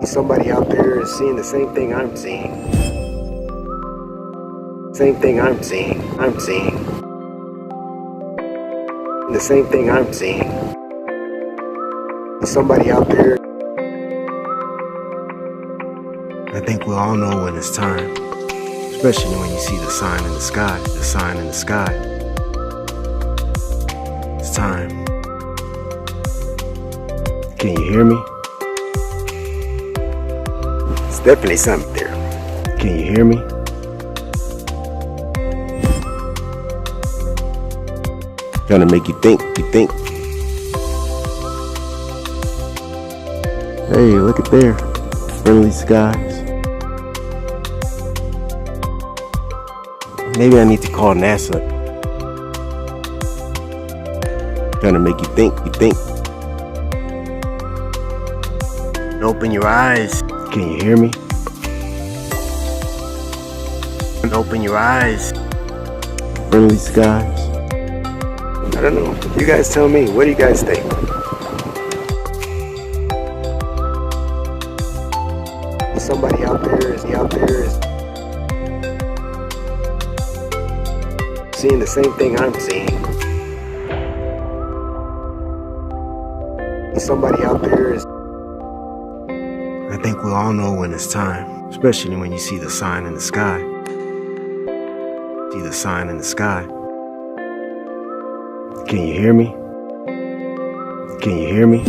Somebody out there is seeing the same thing I'm seeing. Same thing I'm seeing. The same thing I'm seeing. Somebody out there. I think we all know when it's time. Especially when you see the sign in the sky. The sign in the sky. It's time. Can you hear me? It's definitely something there. Can you hear me? Trying to make you think. Hey, look at there. Friendly skies. Maybe I need to call NASA. Trying to make you think. Open your eyes. Can you hear me? Open your eyes. Friendly skies. I don't know. You guys tell me. What do you guys think? Somebody out there is seeing the same thing I'm seeing. Somebody out there is. I think we all know when it's time, especially when you see the sign in the sky. See the sign in the sky. Can you hear me? Can you hear me?